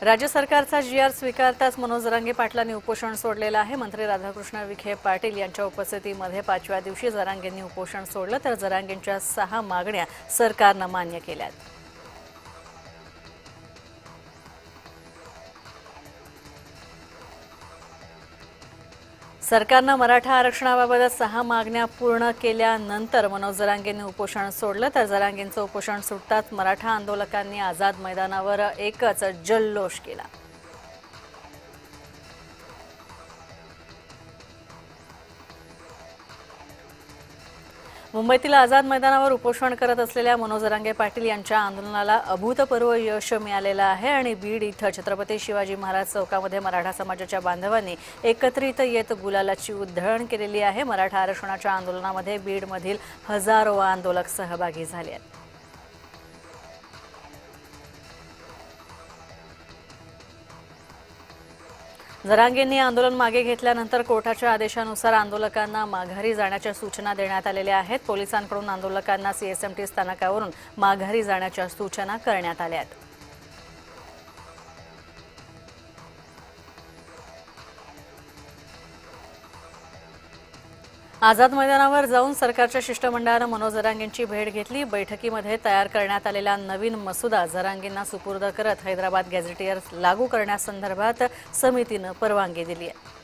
राज्य सरकारचा जी.आर. स्वीकारताच मनोज जरांगे पाटलांनी उपोषण सोडलेलं आहे। मंत्री राधाकृष्ण विखे पाटील यांच्या उपस्थितीमध्ये 5व्या दिवशी जरांगेंनी उपोषण सोडलं तर जरांगेंच्या 6 मागण्या सरकारनं मान्य केल्यात। सरकारनं मराठा आरक्षणाबाबत 6 मागण्या पूर्ण केल्यानंतर मनोज जरांगेंनी उपोषण सोडलं तर जरांगेंचं उपोषण सुटताच मराठा आंदोलकांनी आझाद मैदानावर एकच जल्लोष केला। मुंबईतील आझाद मैदानावर उपोषण करत असलेल्या मनोज जरांगे पाटील यांच्या आंदोलनाला अभूतपूर्व यश मिळालेलं आहे आणि बीड इथं छत्रपती शिवाजी महाराज चौकामध्ये मराठा समाजाच्या बांधवांनी एकत्रित येत गुलालाची उधळण केलेली आहे। मराठा आरक्षणाच्या आंदोलनामध्ये बीडमधील हजारो आंदोलक सहभागी झाले आहेत। जरांगेंनी आंदोलन मागे घेतल्यानंतर कोर्टाच्या आदेशानुसार आंदोलकांना माघारी जाण्याच्या सूचना देण्यात आलेल्या आहेत। पोलिसांकडून आंदोलकांना सीएसएमटी स्थानकावरून माघारी जाण्याच्या सूचना करण्यात आल्या आहेत। आझाद मैदानावर जाऊन सरकारच्या शिष्टमंडळानं मनोज जरांगेंची भेट घेतली। बैठकीमध्ये तयार करण्यात आलेला नवीन मसुदा जरांगेंना सुपूर्द करत हैदराबाद गॅझेटियर लागू करण्यासंदर्भात समितीनं परवानगी दिली आहे।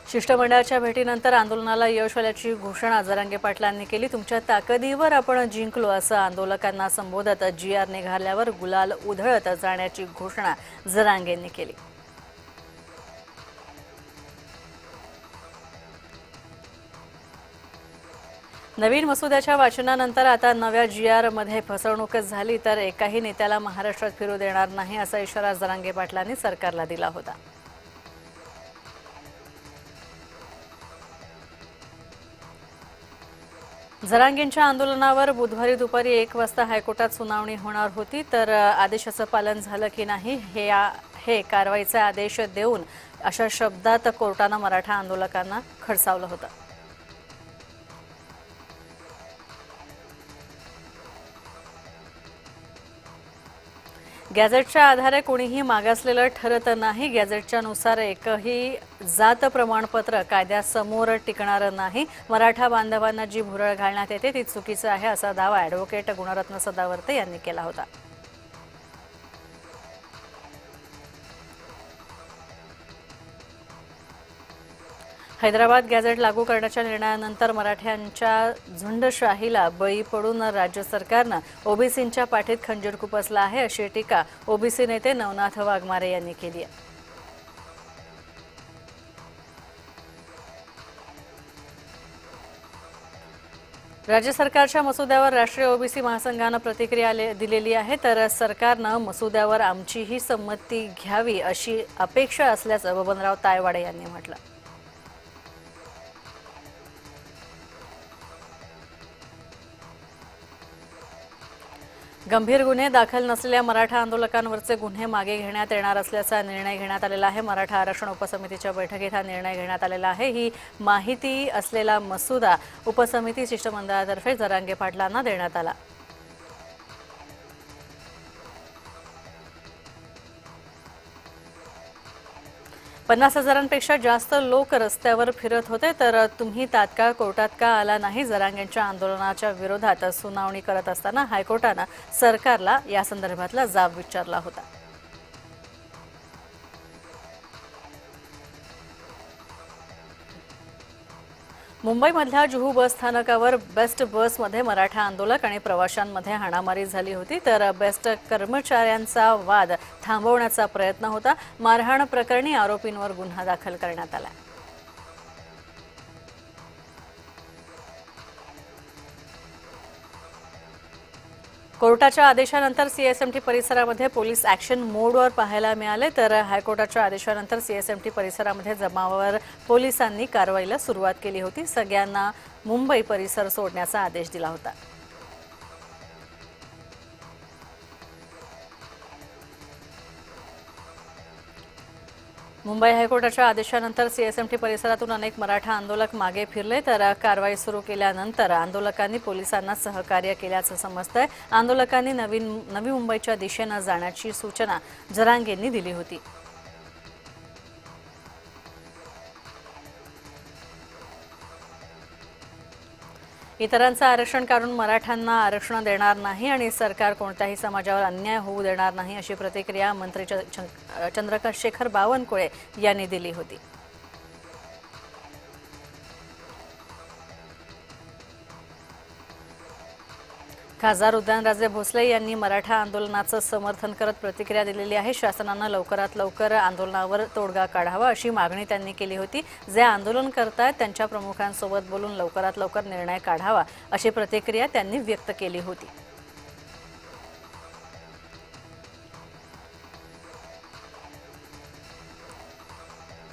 शिष्टमंडळाच्या भेटीनंतर आंदोलनाला यश आल्याची घोषणा जरांगे पाटलांनी केली। तुमच्या ताकदीवर आपण जिंकलो असं आंदोलकांना संबोधत जी.आर. निघाल्यावर गुलाल उधळत जाण्याची घोषणा जरांगेंनी केली। नवीन मसुद्याच्या वाचनानंतर आता नव्या जी.आर. मध्ये फसवणूकच झाली तर एकाही नेत्याला महाराष्ट्रात फिरू देणार नाही असा इशारा जरांगे पाटलांनी सरकारला दिला होता। जरांगेंच्या आंदोलनावर बुधवारी दुपारी 1 वाजता हायकोर्टात सुनावणी होणार होती तर आदेशाचं पालन झालं की नाही हे कारवाईचे आदेश देऊन अशा शब्दात कोर्टानं मराठा आंदोलकांना खडसावलं होतं। गॅझेटच्या आधारे कोणीही मागासलेलं ठरत नाही। गॅझेटच्या नुसार एकही जात प्रमाणपत्र कायद्यासमोर टिकणार नाही। मराठा बांधवांना जी भुरळ घालण्यात येते ती चुकीचं आहे असा दावा ॲडव्होकेट गुणरत्न सदावर्ते यांनी केला होता। हैदराबाद गॅझेट लागू करण्याच्या निर्णयानंतर मराठ्यांच्या झुंडशाहीला बळी पडून राज्य सरकारनं ओबीसींच्या पाठीत खंजीर खुपसला आहे अशी टीका ओबीसी नेते नवनाथ वाघमारे यांनी केली आहे। राज्य सरकारच्या मसुद्यावर राष्ट्रीय ओबीसी महासंघानं प्रतिक्रिया दिलेली आहे तर सरकारनं मसुद्यावर आमचीही संमती घ्यावी अशी अपेक्षा असल्याचं बबनराव तायवाडे यांनी म्हटलं। गंभीर गुन्हे दाखल नसलेल्या मराठा आंदोलकांवरचे गुन्हे मागे घेण्यात येणार असल्याचा निर्णय घेण्यात आलेला आहे। मराठा आरक्षण उपसमितीच्या बैठकीत हा निर्णय घेण्यात आलेला आहे। ही माहिती असलेला मसुदा उपसमिती शिष्टमंडळातर्फे जरांगे पाटलांना देण्यात आला। पन्नास हजारांपेक्षा जास्त लोक रस्त्यावर फिरत होते तर तुम्ही तात्काळ कोर्टात का आला नाही। जरांगेंच्या आंदोलनाच्या विरोधात सुनावणी करत असताना हायकोर्टानं सरकारला या संदर्भातला जाब विचारला होता। मुंबईमधल्या जुहू बस स्थानकावर बेस्ट बसमध्ये मराठा आंदोलक आणि प्रवाशांमध्ये हाणामारी झाली होती तर बेस्ट कर्मचाऱ्यांचा वाद थांबवण्याचा प्रयत्न होता। मारहाण प्रकरणी आरोपींवर गुन्हा दाखल करण्यात आला। कोर्टाच्या आदेशानंतर सीएसएमटी परिसरामध्ये पोलीस ॲक्शन मोडवर पाहायला मिळाले तर हायकोर्टाच्या आदेशानंतर सीएसएमटी परिसरामध्ये जमावावर पोलिसांनी कारवाईला सुरुवात केली होती। सगळ्यांना मुंबई परिसर सोडण्याचा आदेश दिला होता। मुंबई हायकोर्टाच्या आदेशानंतर सीएसएमटी परिसरातून अनेक मराठा आंदोलक मागे फिरले तर कारवाई सुरू केल्यानंतर आंदोलकांनी पोलिसांना सहकार्य केल्याचं समजतंय। आंदोलकांनी नवी मुंबईच्या दिशेने जाण्याची सूचना जरांगेंनी दिली होती। इतरांचं आरक्षण काढून मराठ्यांना आरक्षण देणार नाही आणि सरकार कोणत्याही समाजावर अन्याय होऊ देणार नाही अशी प्रतिक्रिया मंत्री चंद्रशेखर बावनकुळे यांनी दिली होती। खासदार उदयनराजे भोसले यांनी मराठा आंदोलनाचं समर्थन करत प्रतिक्रिया दिलेली आहे। शासनानं लवकरात लवकर आंदोलनावर तोडगा काढावा अशी मागणी त्यांनी केली होती। जे आंदोलन करतायत त्यांच्या प्रमुखांसोबत बोलून लवकरात लवकर निर्णय काढावा अशी प्रतिक्रिया त्यांनी व्यक्त केली होती।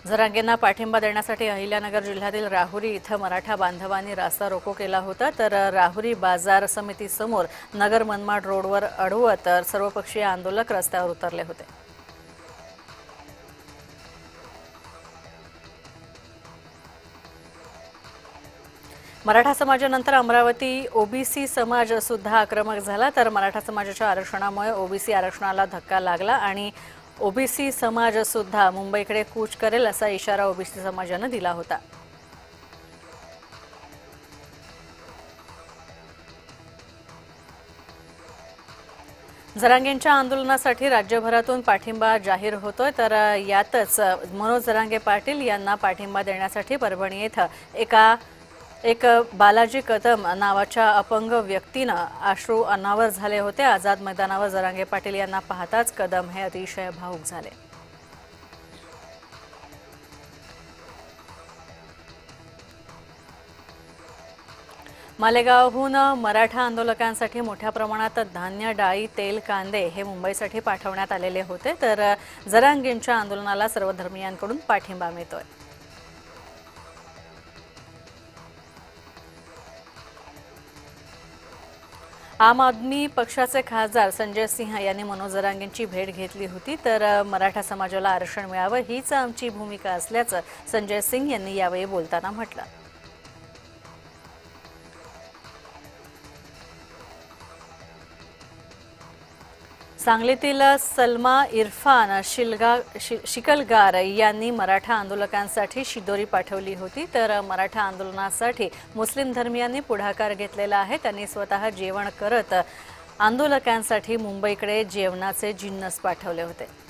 जरांगेंना पाठिंबा देण्यासाठी अहिल्यानगर जिल्ह्यातील राहुरी इथं मराठा बांधवांनी रास्ता रोको केला होता तर राहुरी बाजार समितीसमोर नगर मनमाड रोडवर अडवत सर्वपक्षीय आंदोलक रस्त्यावर उतरले होते। मराठा समाजानंतर अमरावती ओबीसी समाज सुद्धा आक्रमक झाला तर मराठा समाजाच्या आरक्षणामुळे ओबीसी आरक्षणाला धक्का लागला आणि ओबीसी समाज सुद्धा मुंबईकडे कूच करेल असा इशारा ओबीसी समाजाने दिला होता। जरांगेंच्या आंदोलनासाठी राज्यभरातून पाठिंबा जाहीर होतोय तर यातच मनोज जरांगे पाटील यांना पाठिंबा देण्यासाठी परभणी येथे एक बालाजी कदम नावाच्या अपंग व्यक्तीनं अश्रू अनावर झाले होते। आझाद मैदानावर जरांगे पाटील यांना पाहताच कदम हे अतिशय भावुक झाले। मालेगावहून मराठा आंदोलकांसाठी मोठ्या प्रमाणात धान्य, डाळी, तेल, कांदे हे मुंबईसाठी पाठवण्यात आलेले होते तर जरांगेंच्या आंदोलनाला सर्व धर्मीयांकडून पाठिंबा मिळतोय। आम आदमी पक्षाचे खासदार संजय सिंह यांनी मनोज जरांगेंची भेट घेतली होती तर मराठा समाजाला आरक्षण मिळावं हीच आमची भूमिका असल्याचं संजय सिंह यांनी यावेळी बोलताना म्हटलं। सांगलीतील सलमा इरफान शिकलगार यांनी मराठा आंदोलकांसाठी शिदोरी पाठवली होती तर मराठा आंदोलनासाठी मुस्लिम धर्मीयांनी पुढाकार घेतलेला आहे। त्यांनी स्वतः जेवण करत आंदोलकांसाठी मुंबईकडे जेवणाचे जिन्नस पाठवले होते।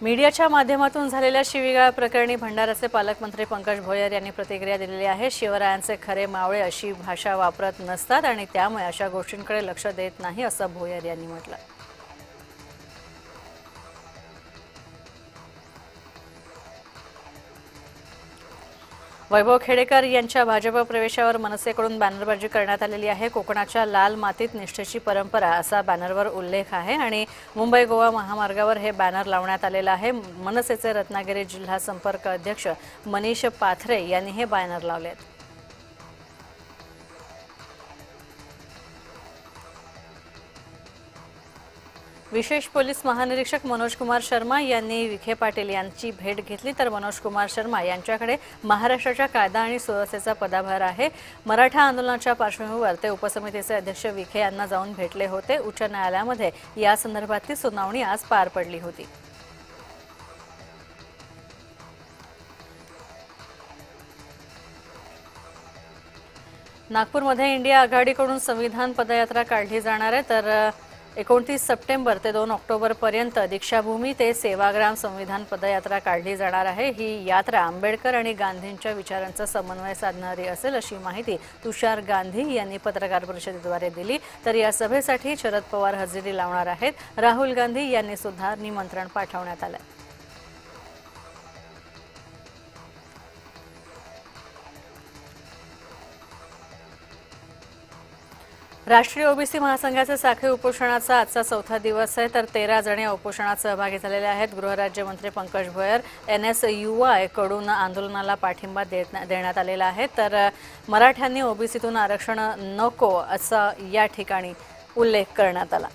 मीडियाच्या माध्यमातून झालेल्या शिवीगाळ प्रकरणी भंडाऱ्याचे पालकमंत्री पंकज भोयर यांनी प्रतिक्रिया दिलेली आहे। शिवरायांचे खरे मावळे अशी भाषा वापरत नसतात आणि त्यामुळे अशा गोष्टींकडे लक्ष देत नाही असं भोयर यांनी म्हटलं। वैभव खेडेकर यांच्या भाजप प्रवेशावर मनसेकडून बॅनरबाजी करण्यात आलेली आहे। कोकणाच्या लाल मातीत निष्ठेची परंपरा असा बॅनरवर उल्लेख आहे आणि मुंबई गोवा महामार्गावर हे बॅनर लावण्यात आलेलं आहे। मनसेचे रत्नागिरी जिल्हा संपर्क अध्यक्ष मनीष पाथरे यांनी हे बॅनर लावलेत। विशेष पोलीस महानिरीक्षक मनोज कुमार शर्मा यांनी विखे पाटील यांची भेट घेतली तर मनोज कुमार शर्मा यांच्याकडे महाराष्ट्राच्या कायदा आणि सुव्यवस्थेचा पदभार आहे। मराठा आंदोलनाच्या पार्श्वभूमीवर ते उपसमितीचे अध्यक्ष विखे यांना जाऊन भेटले होते। उच्च न्यायालयामध्ये या संदर्भातली सुनावणी आज पार पडली होती। नागपूरमध्ये इंडिया आघाडीकडून संविधान पदयात्रा काढली जाणार आहे तर 29 सप्टेंबर ते 2 ऑक्टोबर पर्यंत दीक्षाभूमी ते सेवाग्राम संविधान पदयात्रा काढली जाणार आहे। ही यात्रा आंबेडकर आणि गांधींच्या विचारांचा समन्वय साधणारी असेल अशी माहिती तुषार गांधी यांनी पत्रकार परिषदेद्वारे दिली तर या सभेसाठी शरद पवार हजेरी लावणार आहेत। राहुल गांधी यांनी सुद्धा निमंत्रण पाठवण्यात आलं। राष्ट्रीय ओबीसी महासंघाचे साखळी उपोषणाचा आजचा चौथा दिवस आहे, तर 13 जण या उपोषणात सहभागी झालेले आहेत। गृहराज्यमंत्री पंकज भोयर NSUI कडून आंदोलनाला पाठिंबा देण्यात आलेला आहे, तर मराठ्यांनी ओबीसीतून आरक्षण नको असा या ठिकाणी उल्लेख करण्यात आला।